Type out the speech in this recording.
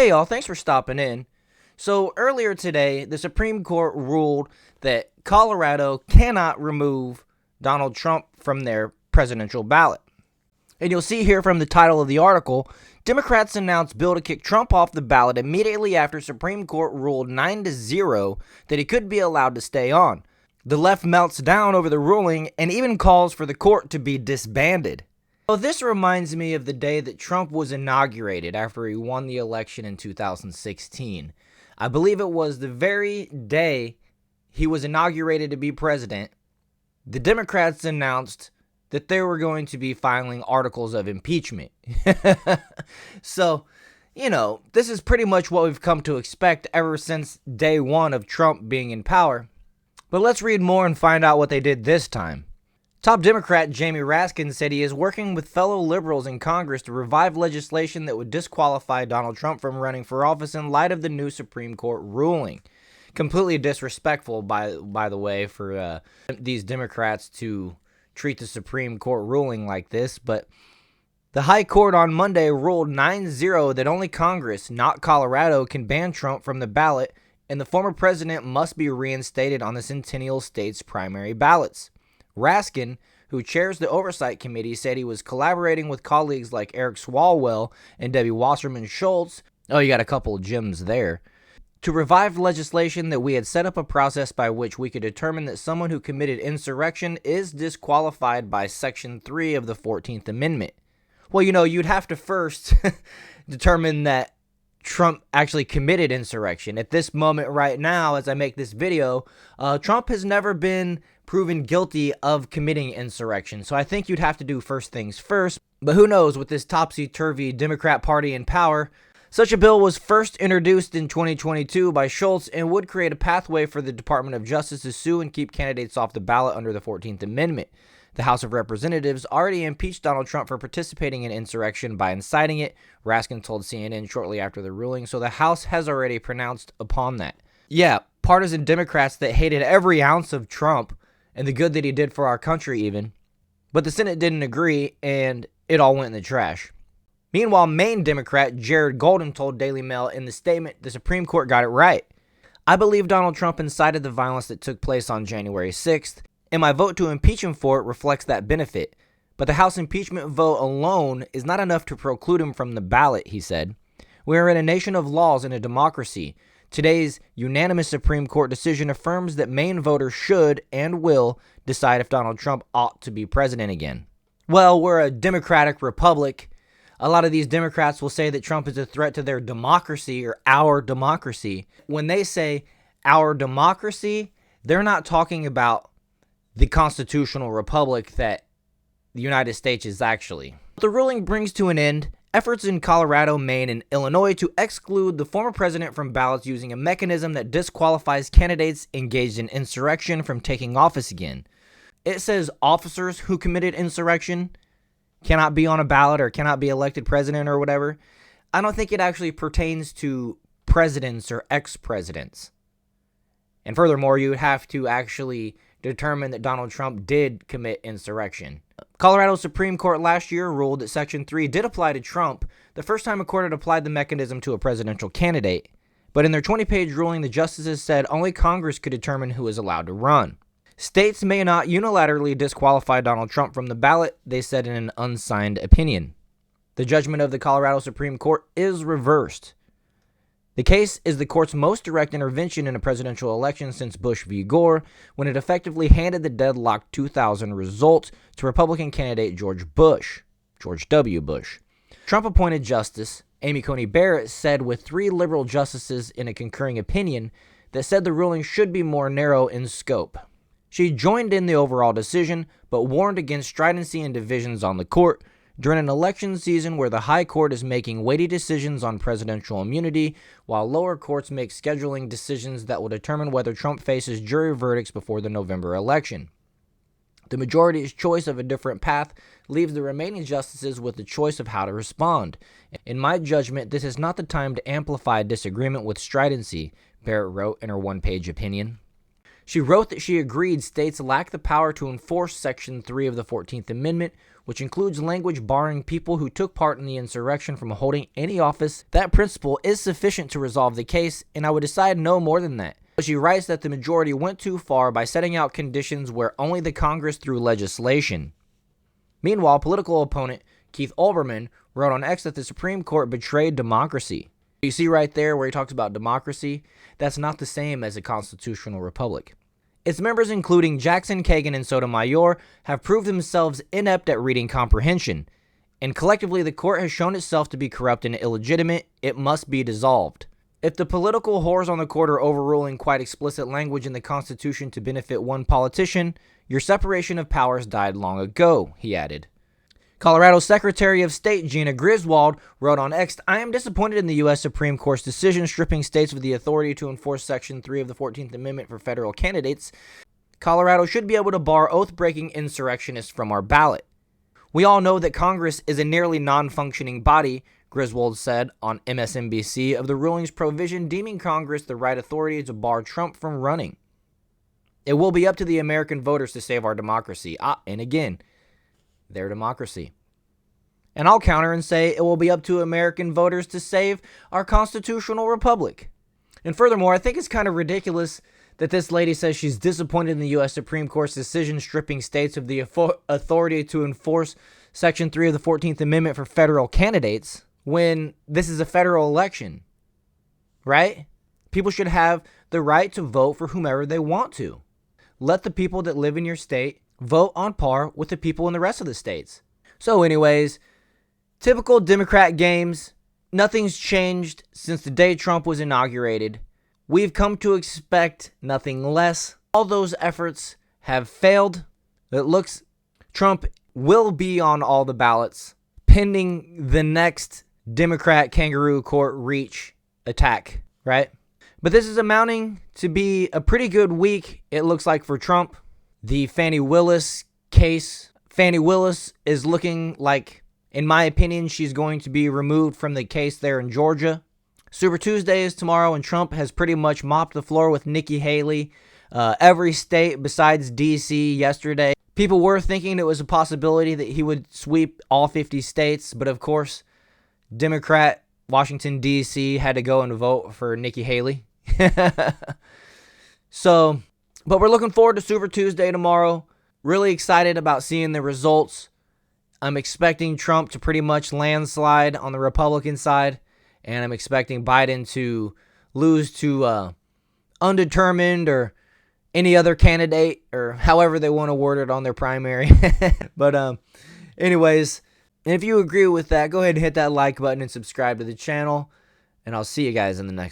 Hey y'all, thanks for stopping in. So earlier today, the Supreme Court ruled that Colorado cannot remove Donald Trump from their presidential ballot. And you'll see here from the title of the article, Democrats announced bill to kick Trump off the ballot immediately after Supreme Court ruled 9-0 that he could be allowed to stay on. The left melts down over the ruling and even calls for the court to be disbanded. Well, this reminds me of the day that Trump was inaugurated after he won the election in 2016. I believe it was the very day he was inaugurated to be president. The Democrats announced that they were going to be filing articles of impeachment. So, this is pretty much what we've come to expect ever since day one of Trump being in power. But let's read more and find out what they did this time. Top Democrat Jamie Raskin said he is working with fellow liberals in Congress to revive legislation that would disqualify Donald Trump from running for office in light of the new Supreme Court ruling. Completely disrespectful, by the way, for these Democrats to treat the Supreme Court ruling like this, but the High Court on Monday ruled 9-0 that only Congress, not Colorado, can ban Trump from the ballot, and the former president must be reinstated on the Centennial State's primary ballots. Raskin, who chairs the Oversight Committee, said he was collaborating with colleagues like Eric Swalwell and Debbie Wasserman Schultz, oh, you got a couple of gems there, to revive legislation that we had set up a process by which we could determine that someone who committed insurrection is disqualified by Section 3 of the 14th Amendment. Well, you'd have to first determine that Trump actually committed insurrection. At this moment right now, as I make this video, Trump has never been proven guilty of committing insurrection. So I think you'd have to do first things first. But who knows, with this topsy-turvy Democrat Party in power, such a bill was first introduced in 2022 by Schultz and would create a pathway for the Department of Justice to sue and keep candidates off the ballot under the 14th Amendment. The House of Representatives already impeached Donald Trump for participating in insurrection by inciting it, Raskin told CNN shortly after the ruling, so the House has already pronounced upon that. Yeah, partisan Democrats that hated every ounce of Trump and the good that he did for our country even, but the Senate didn't agree and it all went in the trash. Meanwhile, Maine Democrat Jared Golden told Daily Mail in the statement the Supreme Court got it right. I believe Donald Trump incited the violence that took place on January 6th, and my vote to impeach him for it reflects that benefit. But the House impeachment vote alone is not enough to preclude him from the ballot, he said. We are in a nation of laws and a democracy. Today's unanimous Supreme Court decision affirms that Maine voters should and will decide if Donald Trump ought to be president again. Well, we're a democratic republic. A lot of these Democrats will say that Trump is a threat to their democracy or our democracy. When they say our democracy, they're not talking about the constitutional republic that the United States is actually. The ruling brings to an end efforts in Colorado, Maine, and Illinois to exclude the former president from ballots using a mechanism that disqualifies candidates engaged in insurrection from taking office again. It says officers who committed insurrection cannot be on a ballot or cannot be elected president or whatever. I don't think it actually pertains to presidents or ex-presidents. And furthermore, you have to actually determine that Donald Trump did commit insurrection. Colorado Supreme Court last year ruled that Section 3 did apply to Trump, the first time a court had applied the mechanism to a presidential candidate. But in their 20-page ruling, the justices said only Congress could determine who is allowed to run. States may not unilaterally disqualify Donald Trump from the ballot, they said in an unsigned opinion. The judgment of the Colorado Supreme Court is reversed. The case is the court's most direct intervention in a presidential election since Bush v. Gore, when it effectively handed the deadlocked 2000 result to Republican candidate George W. Bush. Trump-appointed Justice Amy Coney Barrett said with 3 liberal justices in a concurring opinion that said the ruling should be more narrow in scope. She joined in the overall decision, but warned against stridency and divisions on the court during an election season where the High Court is making weighty decisions on presidential immunity, while lower courts make scheduling decisions that will determine whether Trump faces jury verdicts before the November election. The majority's choice of a different path leaves the remaining justices with the choice of how to respond. In my judgment, this is not the time to amplify disagreement with stridency, Barrett wrote in her one-page opinion. She wrote that she agreed states lack the power to enforce Section 3 of the 14th Amendment, which includes language barring people who took part in the insurrection from holding any office. That principle is sufficient to resolve the case, and I would decide no more than that. But she writes that the majority went too far by setting out conditions where only the Congress through legislation. Meanwhile, political opponent Keith Olbermann wrote on X that the Supreme Court betrayed democracy. You see right there where he talks about democracy? That's not the same as a constitutional republic. Its members, including Jackson, Kagan, and Sotomayor, have proved themselves inept at reading comprehension, and collectively the court has shown itself to be corrupt and illegitimate. It must be dissolved. If the political whores on the court are overruling quite explicit language in the Constitution to benefit one politician, your separation of powers died long ago, he added. Colorado Secretary of State Gina Griswold wrote on X, I am disappointed in the U.S. Supreme Court's decision stripping states of the authority to enforce Section 3 of the 14th Amendment for federal candidates. Colorado should be able to bar oath-breaking insurrectionists from our ballot. We all know that Congress is a nearly non-functioning body, Griswold said on MSNBC, of the ruling's provision deeming Congress the right authority to bar Trump from running. It will be up to the American voters to save our democracy. And again, their democracy. And I'll counter and say it will be up to American voters to save our constitutional republic. And furthermore, I think it's kind of ridiculous that this lady says she's disappointed in the U.S. Supreme Court's decision stripping states of the authority to enforce Section 3 of the 14th Amendment for federal candidates when this is a federal election, right? People should have the right to vote for whomever they want to. Let the people that live in your state vote on par with the people in the rest of the states. So anyways, typical Democrat games. Nothing's changed since the day Trump was inaugurated. We've come to expect nothing less. All those efforts have failed. It looks Trump will be on all the ballots pending the next Democrat kangaroo court reach attack, right? But this is amounting to be a pretty good week, it looks like, for Trump. The Fani Willis case. Fani Willis is looking like, in my opinion, she's going to be removed from the case there in Georgia. Super Tuesday is tomorrow, and Trump has pretty much mopped the floor with Nikki Haley. Every state besides D.C. yesterday. People were thinking it was a possibility that he would sweep all 50 states, but of course, Democrat Washington, D.C. had to go and vote for Nikki Haley. But we're looking forward to Super Tuesday tomorrow. Really excited about seeing the results. I'm expecting Trump to pretty much landslide on the Republican side, and I'm expecting Biden to lose to undetermined or any other candidate, or however they want to word it on their primary. But anyways, if you agree with that, go ahead and hit that like button and subscribe to the channel, and I'll see you guys in the next one.